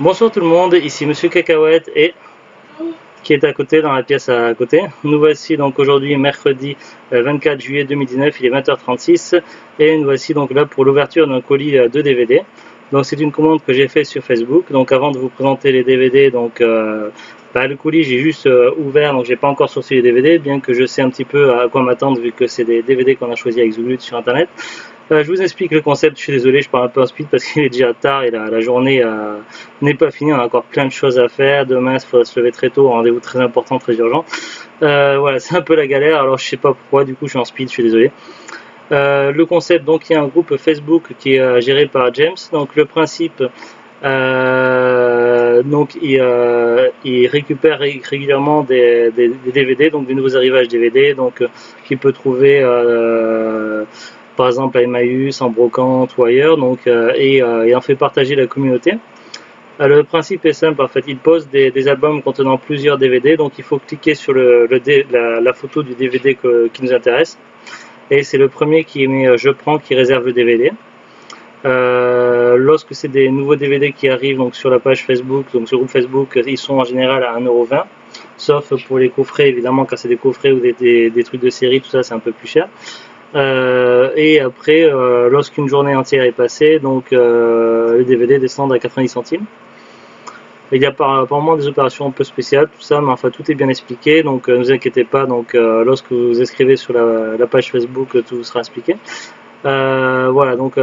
Bonsoir tout le monde, ici Monsieur Cacahuète et qui est à côté, dans la pièce à côté. Nous voici donc aujourd'hui mercredi 24 juillet 2019, il est 20h36 et nous voici donc là pour l'ouverture d'un colis de DVD. Donc c'est une commande que j'ai fait sur Facebook. Donc avant de vous présenter les DVD, donc le colis j'ai juste ouvert, donc j'ai pas encore sorti les DVD, bien que je sais un petit peu à quoi m'attendre vu que c'est des DVD qu'on a choisi avec Zoolut sur internet. Je vous explique le concept, je suis désolé, je parle un peu en speed parce qu'il est déjà tard et la journée n'est pas finie, on a encore plein de choses à faire. Demain, il faudra se lever très tôt, rendez-vous très important, très urgent. Voilà, c'est un peu la galère, alors je sais pas pourquoi, du coup je suis en speed, je suis désolé. Le concept, donc il y a un groupe Facebook qui est géré par James, donc le principe, donc il récupère régulièrement des DVD, donc des nouveaux arrivages DVD, donc qu'il peut trouver par exemple à Emmaüs, en brocante ou ailleurs, donc et en fait partager la communauté. Le principe est simple, en fait, il pose des albums contenant plusieurs DVD, donc il faut cliquer sur la photo du DVD qui nous intéresse, et c'est le premier qui met je prends qui réserve le DVD. Lorsque c'est des nouveaux DVD qui arrivent donc sur la page Facebook, donc sur le groupe Facebook, ils sont en général à 1,20 €, sauf pour les coffrets, évidemment, quand c'est des coffrets ou des trucs de série, tout ça, c'est un peu plus cher. Et après, lorsqu'une journée entière est passée, donc les DVD descendent à 90 centimes. Il y a apparemment des opérations un peu spéciales, tout ça, mais enfin tout est bien expliqué, donc ne vous inquiétez pas, donc lorsque vous vous inscrivez sur la page Facebook, tout vous sera expliqué. Voilà, donc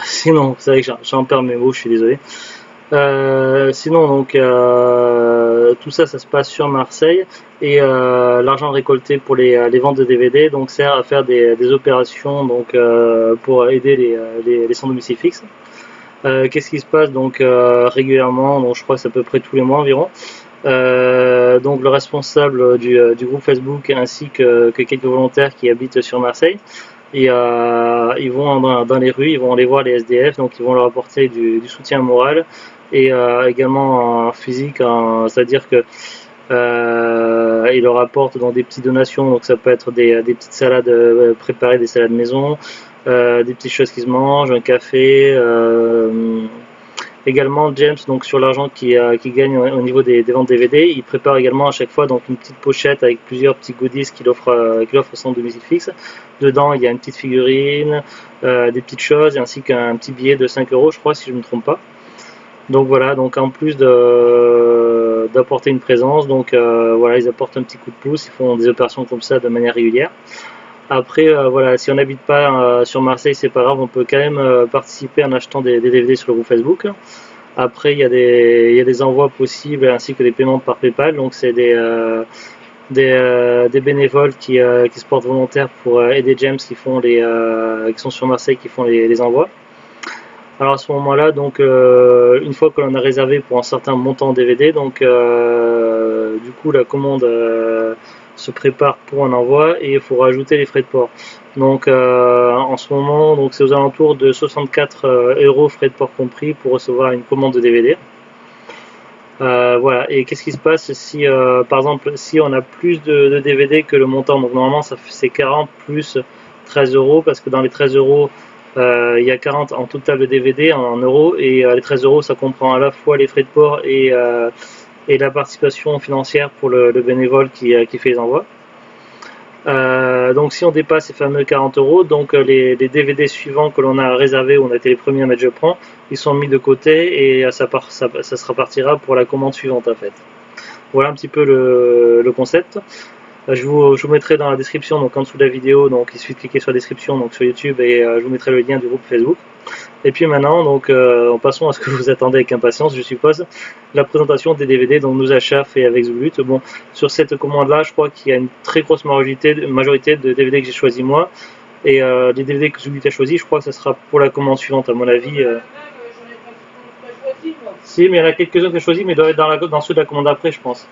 sinon, c'est vrai que j'en perds mes mots, je suis désolé. Sinon, donc tout ça, ça se passe sur Marseille et l'argent récolté pour les ventes de DVD donc sert à faire des opérations donc pour aider les sans domicile fixe. Qu'est-ce qui se passe donc régulièrement, donc je crois que c'est à peu près tous les mois environ. Donc le responsable du groupe Facebook ainsi que quelques volontaires qui habitent sur Marseille, et ils vont dans les rues, ils vont aller voir les SDF, donc ils vont leur apporter du soutien moral et également physique, c'est-à-dire que ils leur apportent donc des petites donations, donc ça peut être des petites salades préparées, des salades maison, des petites choses qui se mangent, un café. Également James, donc sur l'argent qui gagne au niveau des ventes DVD, il prépare également à chaque fois donc une petite pochette avec plusieurs petits goodies qu'il offre au centre de musique fixe. Dedans il y a une petite figurine, des petites choses ainsi qu'un petit billet de 5 € je crois si je ne me trompe pas. Donc voilà, donc en plus d'apporter une présence, donc voilà, ils apportent un petit coup de pouce, ils font des opérations comme ça de manière régulière. Après, voilà, si on n'habite pas sur Marseille, c'est pas grave, on peut quand même participer en achetant des DVD sur le groupe Facebook. Après, il y a des envois possibles ainsi que des paiements par PayPal, donc c'est des bénévoles qui se portent volontaires pour aider James qui sont sur Marseille, qui font les envois. Alors à ce moment-là, donc une fois que l'on a réservé pour un certain montant DVD, donc du coup la commande se prépare pour un envoi et il faut rajouter les frais de port. Donc en ce moment, donc c'est aux alentours de 64 € frais de port compris pour recevoir une commande de DVD. Voilà, et qu'est-ce qui se passe si par exemple si on a plus de DVD que le montant, donc normalement c'est 40 plus 13 € parce que dans les 13 € il y a 40 en total de DVD en euros et les 13 € ça comprend à la fois les frais de port et la participation financière pour le bénévole qui fait les envois. Donc si on dépasse ces fameux 40 €, donc les DVD suivants que l'on a réservés, on a été les premiers à mettre je prends, ils sont mis de côté et ça se repartira pour la commande suivante en fait. Voilà un petit peu le concept. Je vous mettrai dans la description, donc en dessous de la vidéo, donc il suffit de cliquer sur la description donc sur YouTube et je vous mettrai le lien du groupe Facebook. Et puis maintenant, donc passons à ce que vous attendez avec impatience, je suppose, la présentation des DVD dont nous achats fait avec Zoolut. Bon, sur cette commande-là, je crois qu'il y a une très grosse majorité de DVD que j'ai choisi moi, et les DVD que Zoolut a choisi, je crois que ça sera pour la commande suivante à mon avis. Si, mais il y en a quelques-uns que j'ai choisi, mais ils doivent être dans ceux de la commande après, je pense.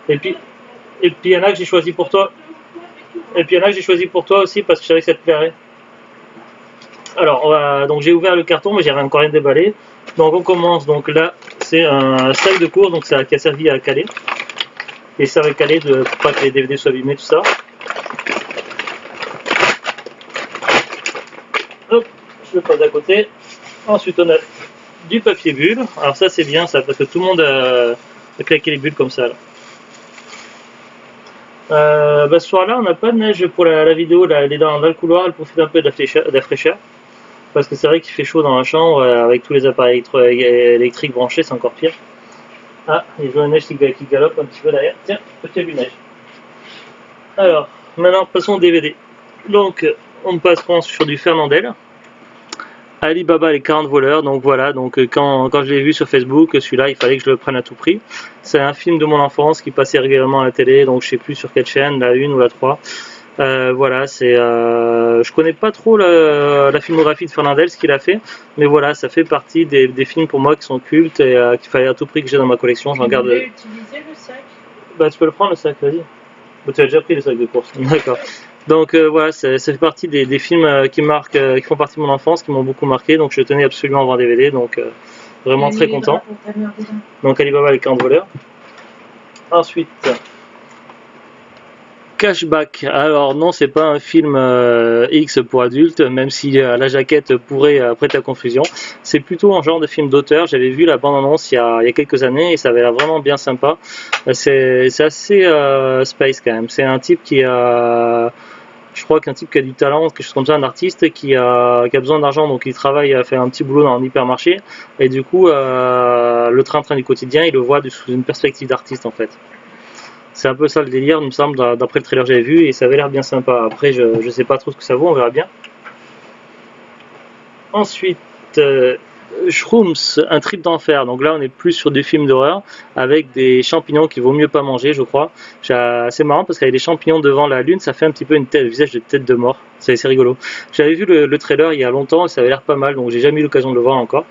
Et puis il y en a que j'ai choisi pour toi. Et puis il y en a que j'ai choisi pour toi aussi parce que je savais que ça te plairait. Alors, donc j'ai ouvert le carton, mais j'avais encore rien déballé. Donc on commence. Donc là, c'est un sac de cours, donc ça qui a servi à caler. Et ça va caler pour pas que les DVD soient abîmés, tout ça. Hop, je le pose à côté. Ensuite on a du papier bulle. Alors ça c'est bien ça, parce que tout le monde a claqué les bulles comme ça. Là. Ce soir-là, on n'a pas de neige pour la vidéo. Là, elle est dans le couloir, elle profite un peu de la fraîcheur. Parce que c'est vrai qu'il fait chaud dans la chambre, avec tous les appareils électriques branchés, c'est encore pire. Ah, il y a la neige qui galope un petit peu derrière. Tiens, petit vu neige. Alors, maintenant passons au DVD. Donc, on passera sur du Fernandel. Alibaba les 40 voleurs, donc voilà, donc quand je l'ai vu sur Facebook, celui-là il fallait que je le prenne à tout prix. C'est un film de mon enfance qui passait régulièrement à la télé, donc je sais plus sur quelle chaîne, la 1 ou la 3. Voilà, je connais pas trop la filmographie de Fernandel, ce qu'il a fait, mais voilà, ça fait partie des films pour moi qui sont cultes et qu'il fallait à tout prix que j'ai dans ma collection. J'en garde. Tu voulais utiliser le sac? Bah tu peux le prendre le sac, vas-y. Tu as déjà pris le sac de course, d'accord. Donc voilà, ça fait partie des films qui font partie de mon enfance, qui m'ont beaucoup marqué, donc je tenais absolument à avoir un DVD, donc vraiment très content. Donc Alibaba les 40 voleurs. Ensuite, Cashback. Alors non, c'est pas un film X pour adultes, même si la jaquette pourrait prêter à confusion. C'est plutôt un genre de film d'auteur. J'avais vu la bande-annonce il y a quelques années et ça avait l'air vraiment bien sympa. C'est assez space quand même. C'est un type qui a... Je crois qu'un type qui a du talent, quelque chose comme ça, un artiste qui a besoin d'argent, donc il travaille à faire un petit boulot dans un hypermarché, et du coup, le train-train du quotidien, il le voit sous une perspective d'artiste en fait. C'est un peu ça le délire, il me semble, d'après le trailer que j'avais vu, et ça avait l'air bien sympa. Après, je sais pas trop ce que ça vaut, on verra bien. Ensuite, Shrooms, un trip d'enfer. Donc là, on est plus sur des films d'horreur avec des champignons qu'il vaut mieux pas manger, je crois. C'est marrant parce qu'avec des champignons devant la lune, ça fait un petit peu un visage de tête de mort. C'est rigolo. J'avais vu le trailer il y a longtemps et ça avait l'air pas mal, donc j'ai jamais eu l'occasion de le voir encore.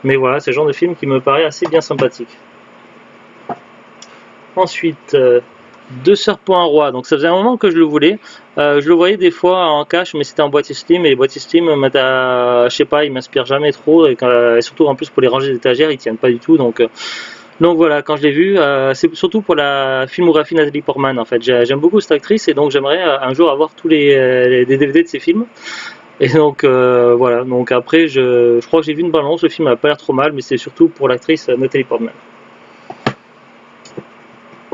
Mais voilà, c'est le genre de film qui me paraît assez bien sympathique. Ensuite, Deux sœurs pour un roi. Donc ça faisait un moment que je le voulais. Je le voyais des fois en cash, mais c'était en boîtier Steam. Et les boîtiers Steam, je sais pas, ils m'inspirent jamais trop. Et surtout en plus pour les rangées d'étagères, ils tiennent pas du tout. Donc voilà, quand je l'ai vu, c'est surtout pour la filmographie Natalie Portman. En fait, j'aime beaucoup cette actrice et donc j'aimerais un jour avoir tous les DVD de ses films. Et donc voilà. Donc après, je crois que j'ai vu une balance. Le film a pas l'air trop mal, mais c'est surtout pour l'actrice Natalie Portman.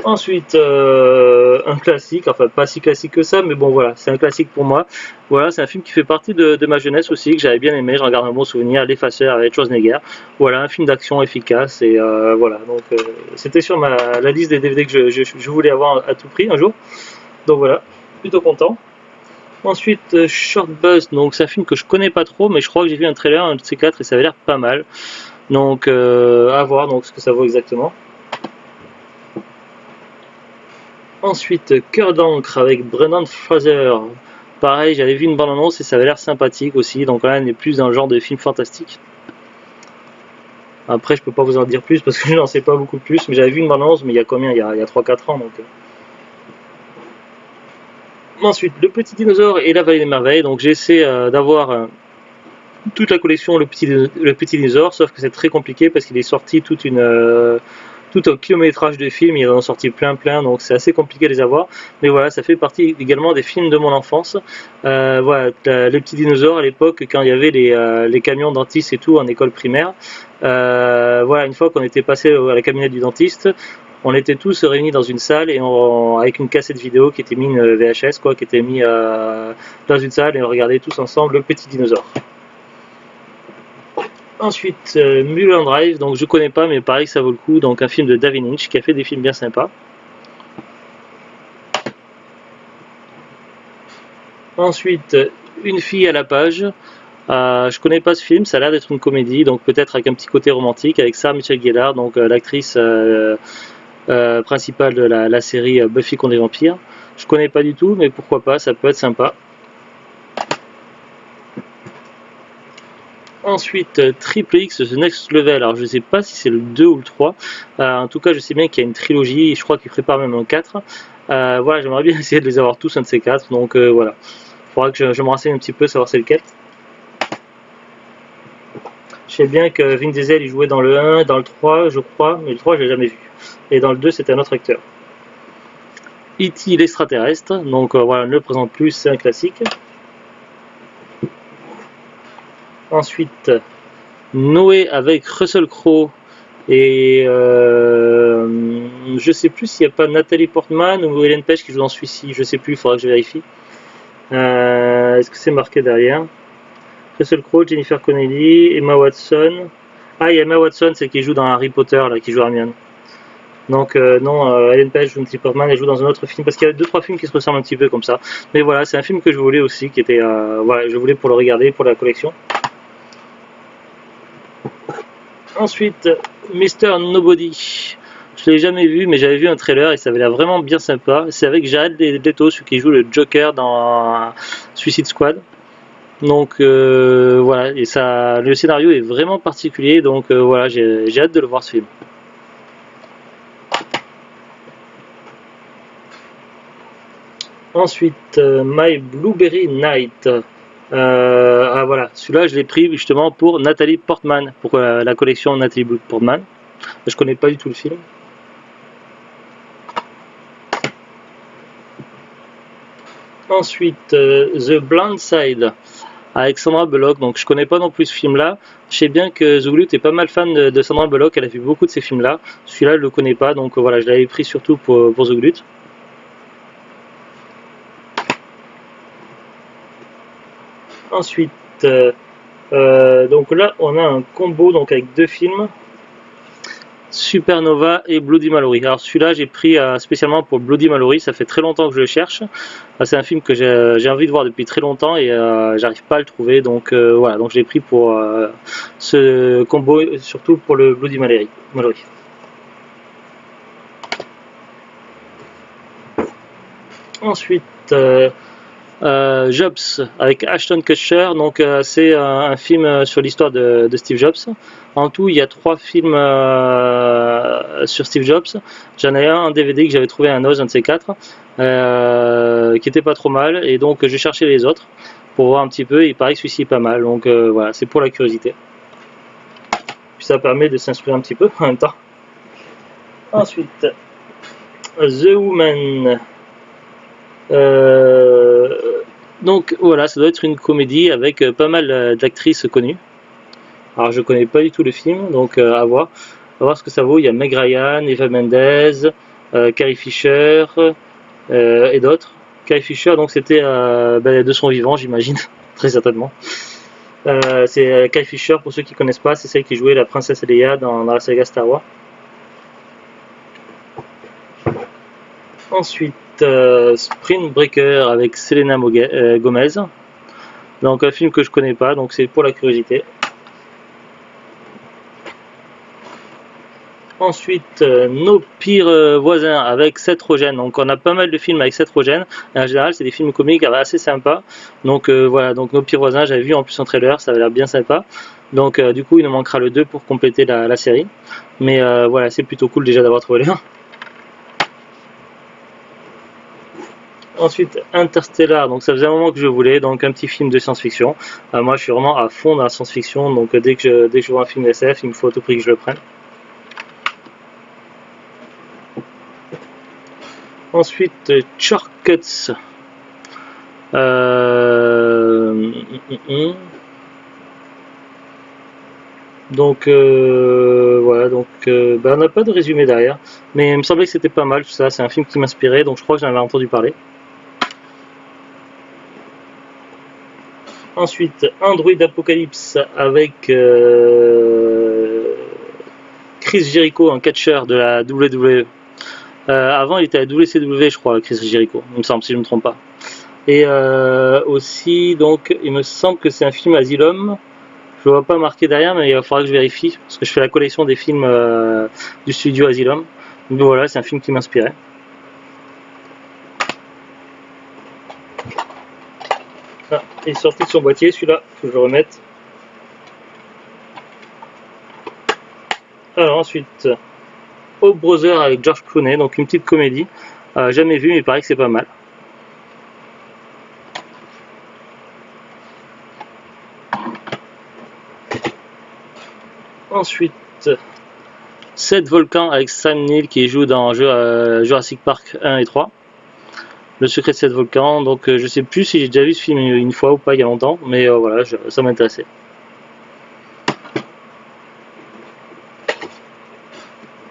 Ensuite, un classique, enfin pas si classique que ça, mais bon voilà, c'est un classique pour moi. Voilà, c'est un film qui fait partie de ma jeunesse aussi, que j'avais bien aimé, j'en garde un bon souvenir, L'Effaceur avec Schwarzenegger. Voilà, un film d'action efficace et voilà, donc c'était sur la liste des DVD que je voulais avoir à tout prix un jour. Donc voilà, plutôt content. Ensuite, Short Bus, donc c'est un film que je connais pas trop, mais je crois que j'ai vu un trailer, un de ces quatre, et ça avait l'air pas mal. Donc à voir donc ce que ça vaut exactement. Ensuite, Cœur d'encre avec Brendan Fraser. Pareil, j'avais vu une bande-annonce et ça avait l'air sympathique aussi. Donc là, on est plus dans le genre de film fantastique. Après, je peux pas vous en dire plus parce que je n'en sais pas beaucoup plus. Mais j'avais vu une bande-annonce, mais il y a combien? Il y a 3-4 ans. Donc. Ensuite, Le Petit Dinosaure et La Vallée des Merveilles. Donc j'essaie d'avoir toute la collection Le Petit Dinosaure, sauf que c'est très compliqué parce qu'il est sorti tout un kilométrage de films, il en a sorti plein, donc c'est assez compliqué de les avoir. Mais voilà, ça fait partie également des films de mon enfance. Voilà, les petits dinosaures à l'époque, quand il y avait les camions dentistes et tout en école primaire. Voilà, une fois qu'on était passé à la camionnette du dentiste, on était tous réunis dans une salle et avec une cassette vidéo qui était mise, une VHS quoi, qui était mise dans une salle et on regardait tous ensemble Le Petit Dinosaure. Ensuite, Mulholland Drive, donc je connais pas, mais pareil que ça vaut le coup. Donc un film de David Lynch qui a fait des films bien sympas. Ensuite, Une fille à la page. Je connais pas ce film, ça a l'air d'être une comédie, donc peut-être avec un petit côté romantique, avec Sarah Michelle Gellar, donc l'actrice principale de la série Buffy contre les vampires. Je connais pas du tout, mais pourquoi pas, ça peut être sympa. Ensuite, Triple X, The Next Level. Alors, je ne sais pas si c'est le 2 ou le 3. En tout cas, je sais bien qu'il y a une trilogie. Je crois qu'il prépare même un 4. Voilà, j'aimerais bien essayer de les avoir tous, un de ces 4. Donc, voilà. Il faudra que je me renseigne un petit peu, savoir c'est lequel. Je sais bien que Vin Diesel, il jouait dans le 1, dans le 3, je crois. Mais le 3, je l'ai jamais vu. Et dans le 2, c'était un autre acteur. E.T. l'extraterrestre. Donc, voilà, ne le présente plus, c'est un classique. Ensuite, Noé avec Russell Crowe et je sais plus s'il n'y a pas Nathalie Portman ou Ellen Page qui joue dans celui-ci, je sais plus, il faudra que je vérifie. Est-ce que c'est marqué derrière? Russell Crowe, Jennifer Connelly, Emma Watson. Ah, il y a Emma Watson, c'est qui joue dans Harry Potter, là, qui joue Hermione. Donc non, Ellen Page joue Nathalie Portman, elle joue dans un autre film, parce qu'il y a 2-3 films qui se ressemblent un petit peu comme ça. Mais voilà, c'est un film que je voulais aussi, qui était, voilà, je voulais pour le regarder, pour la collection. Ensuite, Mr. Nobody. Je l'ai jamais vu, mais j'avais vu un trailer et ça avait l'air vraiment bien sympa. C'est avec Jared Leto, celui qui joue le Joker dans Suicide Squad. Donc voilà, et ça, le scénario est vraiment particulier, donc voilà, j'ai hâte de le voir ce film. Ensuite, My Blueberry Night. Ah voilà, celui-là je l'ai pris justement pour Nathalie Portman, pour la collection Nathalie Portman. Je connais pas du tout le film. Ensuite, The Blind Side avec Sandra Bullock. Donc je connais pas non plus ce film-là. Je sais bien que Zoulout est pas mal fan de Sandra Bullock. Elle a vu beaucoup de ces films-là. Celui-là, je le connais pas. Donc voilà, je l'avais pris surtout pour Zoulout. Ensuite, donc là, on a un combo donc avec deux films. Supernova et Bloody Mallory. Alors celui-là j'ai pris spécialement pour Bloody Mallory, ça fait très longtemps que je le cherche. C'est un film que j'ai envie de voir depuis très longtemps et j'arrive pas à le trouver, donc voilà, donc je l'ai pris pour ce combo, surtout pour le Bloody Mallory. Ensuite, Jobs avec Ashton Kutcher, donc c'est un film sur l'histoire de Steve Jobs. En tout, il y a 3 films sur Steve Jobs. J'en ai un DVD que j'avais trouvé à un Oz, un de ces 4, qui était pas trop mal, et donc je cherchais les autres pour voir un petit peu. Il paraît que celui-ci est pas mal, donc voilà, c'est pour la curiosité. Puis ça permet de s'instruire un petit peu en même temps. Ensuite, The Woman. Donc voilà, ça doit être une comédie avec pas mal d'actrices connues. Alors je connais pas du tout le film, donc à voir ce que ça vaut. Il y a Meg Ryan, Eva Mendes, Carrie Fisher et d'autres. Carrie Fisher, donc c'était de son vivant, j'imagine, très certainement. C'est Carrie Fisher, pour ceux qui connaissent pas, c'est celle qui jouait la princesse Leia dans la saga Star Wars. Ensuite, Spring Breaker avec Selena Gomez. Donc un film que je connais pas, donc c'est pour la curiosité. Ensuite, Nos pires voisins avec Seth Rogen. Donc on a pas mal de films avec Seth Rogen. Et en général, c'est des films comiques assez sympas. Donc voilà, donc Nos pires voisins, j'avais vu en plus en trailer, ça avait l'air bien sympa. Donc du coup, il nous manquera le 2 pour compléter la série. Mais voilà, c'est plutôt cool déjà d'avoir trouvé le 1. Ensuite, Interstellar, donc ça faisait un moment que je voulais, donc un petit film de science-fiction. Moi, je suis vraiment à fond dans la science-fiction, donc dès que je vois un film SF, il me faut à tout prix que je le prenne. Ensuite, Shortcuts. Donc voilà, donc on n'a pas de résumé derrière, mais il me semblait que c'était pas mal tout ça. C'est un film qui m'inspirait, donc je crois que j'en avais entendu parler. Ensuite, Android Apocalypse avec Chris Jericho, un catcheur de la WWE. Avant, il était à la WCW, je crois, Chris Jericho, il me semble, si je ne me trompe pas. Et aussi, donc, il me semble que c'est un film Asylum. Je ne vois pas marqué derrière, mais il faudra que je vérifie, parce que je fais la collection des films du studio Asylum. Donc voilà, c'est un film qui m'inspirait. Ah, il est sorti de son boîtier, celui-là, il faut que je le remette. Alors ensuite, Oh Brother avec George Clooney, donc une petite comédie. Jamais vu, mais il paraît que c'est pas mal. Ensuite, 7 volcans avec Sam Neill qui joue dans Jurassic Park 1 et 3. Le secret de 7 volcans, donc je sais plus si j'ai déjà vu ce film une fois ou pas il y a longtemps, mais voilà, ça m'intéressait.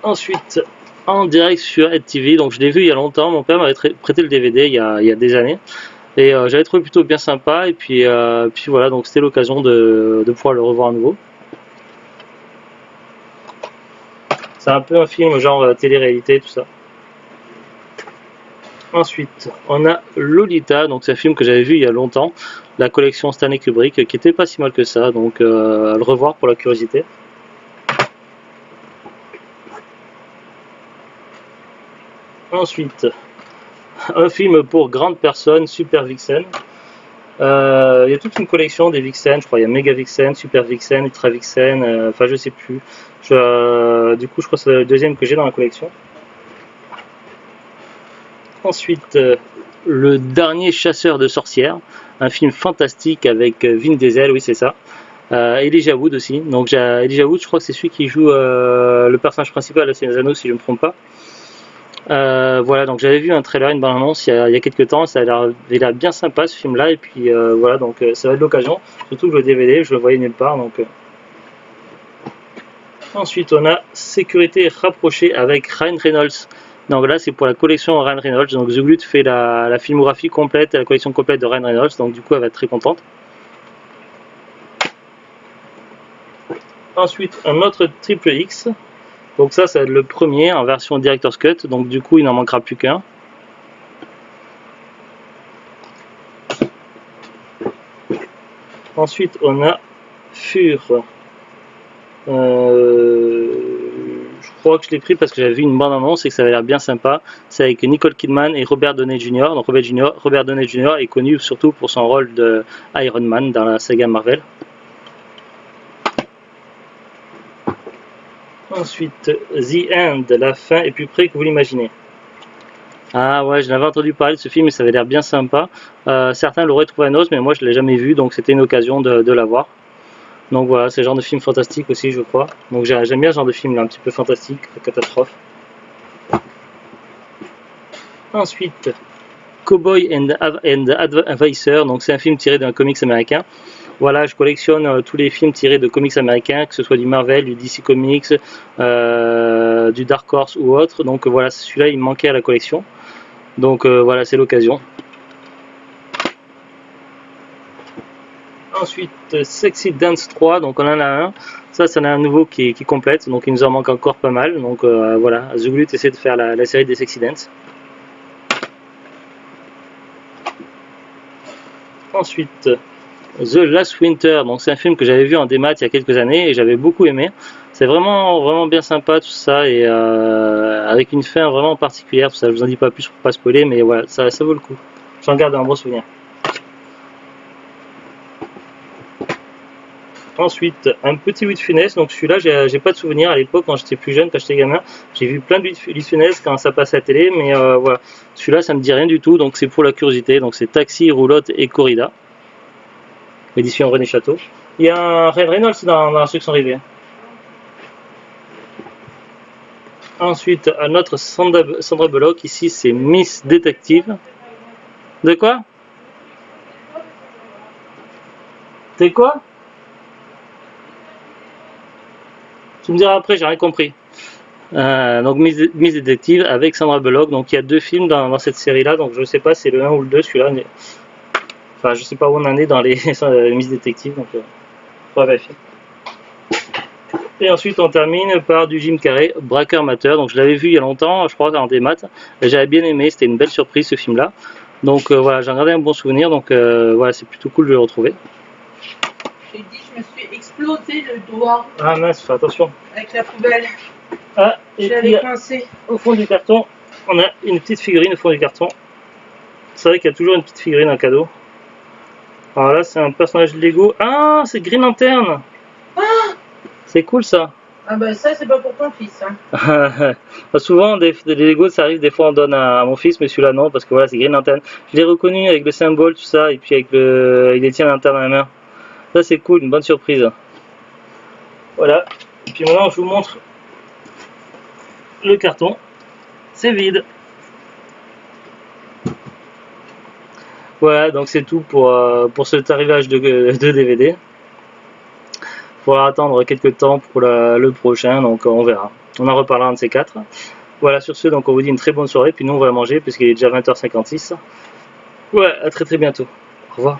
Ensuite, en direct sur EdTV, donc je l'ai vu il y a longtemps, mon père m'avait prêté le DVD il y a des années, et j'avais trouvé plutôt bien sympa, et puis voilà, donc c'était l'occasion de pouvoir le revoir à nouveau. C'est un peu un film genre télé-réalité, tout ça. Ensuite, on a Lolita, donc c'est un film que j'avais vu il y a longtemps, la collection Stanley Kubrick, qui était pas si mal que ça, donc à le revoir pour la curiosité. Ensuite, un film pour grandes personnes, Super Vixen. Il y a toute une collection des Vixen, je crois, il y a Mega Vixen, Super Vixen, Ultra Vixen, enfin je sais plus. Du coup, je crois que c'est le deuxième que j'ai dans la collection. Ensuite, le dernier chasseur de sorcières, un film fantastique avec Vin Diesel, oui c'est ça. Elijah Wood aussi. Donc Elijah Wood, je crois que c'est celui qui joue le personnage principal de Seigneur des Anneaux, si je ne me trompe pas. Voilà, donc j'avais vu un trailer, une bande-annonce il y a quelques temps, ça a l'air bien sympa ce film-là, et puis voilà, donc ça va être l'occasion, surtout que le DVD, je le voyais nulle part, donc... Ensuite, on a Sécurité rapprochée avec Ryan Reynolds. Donc là, c'est pour la collection Ryan Reynolds. Donc The Glut fait la filmographie complète, la collection complète de Ryan Reynolds. Donc du coup, elle va être très contente. Ensuite, un autre Triple X. Donc ça va être le premier en version Director's Cut. Donc du coup, il n'en manquera plus qu'un. Ensuite, on a Fur. Je crois que je l'ai pris parce que j'avais vu une bande annonce et que ça avait l'air bien sympa. C'est avec Nicole Kidman et Robert Downey Jr. Donc Robert Downey Jr. est connu surtout pour son rôle de Iron Man dans la saga Marvel. Ensuite, The End, la fin est plus près que vous l'imaginez. Ah ouais, je l'avais entendu parler de ce film et ça avait l'air bien sympa. Certains l'auraient trouvé un os, mais moi je ne l'ai jamais vu, donc c'était une occasion de l'avoir. Donc voilà, c'est le genre de film fantastique aussi, je crois. Donc j'aime bien ce genre de film là, un petit peu fantastique, catastrophe. Ensuite, Cowboy and Advisor, donc c'est un film tiré d'un comics américain. Voilà, je collectionne tous les films tirés de comics américains, que ce soit du Marvel, du DC Comics, du Dark Horse ou autre. Donc voilà, celui-là il me manquait à la collection. Donc voilà, c'est l'occasion. Ensuite, Sexy Dance 3, donc on en a un. Ça, c'en a un nouveau qui complète, donc il nous en manque encore pas mal. Donc voilà, The Glut essaie de faire la série des Sexy Dance. Ensuite, The Last Winter, donc c'est un film que j'avais vu en démat il y a quelques années et j'avais beaucoup aimé. C'est vraiment bien sympa tout ça et avec une fin vraiment particulière. Tout ça, je vous en dis pas plus pour pas spoiler, mais voilà, ça vaut le coup. J'en garde un bon souvenir. Ensuite, un petit Louis de Funès. Donc celui-là, j'ai pas de souvenir à l'époque quand j'étais plus jeune, quand j'étais gamin. J'ai vu plein de Louis de Funès quand ça passait à la télé, mais voilà. Celui-là, ça me dit rien du tout, donc c'est pour la curiosité. Donc c'est Taxi, Roulotte et Corrida. Édition René Château. Il y a un Ryan Reynolds dans Instruction Rivée. Ensuite, un autre Sandra Bullock. Ici, c'est Miss Détective. De quoi? C'est quoi? Tu me diras après, j'ai rien compris. Donc Miss Détective avec Sandra Bullock. Donc il y a deux films dans cette série-là. Donc je ne sais pas si c'est le 1 ou le 2 celui-là. Mais... Enfin, je sais pas où on en est dans les Miss Détective. Donc on va vérifier. Et ensuite, on termine par du Jim Carrey, Braqueur Amateur. Donc, je l'avais vu il y a longtemps, je crois, en démat. J'avais bien aimé, c'était une belle surprise ce film-là. Donc, voilà, j'en gardé un bon souvenir. Donc, voilà, c'est plutôt cool de le retrouver. J'ai dit, je me suis explosé le doigt. Ah mince, fais attention. Avec la poubelle. Ah, et puis, coincé. Au fond du carton, on a une petite figurine au fond du carton. C'est vrai qu'il y a toujours une petite figurine en cadeau. Alors là, c'est un personnage Lego. Ah, c'est Green Lantern. Ah, c'est cool ça. Ah bah ça, c'est pas pour ton fils. Hein. Souvent, des Lego, ça arrive, des fois on donne à mon fils, mais celui-là non, parce que voilà, c'est Green Lantern. Je l'ai reconnu avec le symbole, tout ça, et puis avec il détient la lanterne dans la main. Ça c'est cool, une bonne surprise. Voilà. Et puis maintenant, je vous montre le carton. C'est vide. Voilà, donc c'est tout pour cet arrivage de DVD. faudra attendre quelques temps pour le prochain, donc on verra. On en reparlera un de ces quatre. Voilà, sur ce, donc on vous dit une très bonne soirée, puis nous on va manger puisqu'il est déjà 20h56. Ouais, à très très bientôt. Au revoir.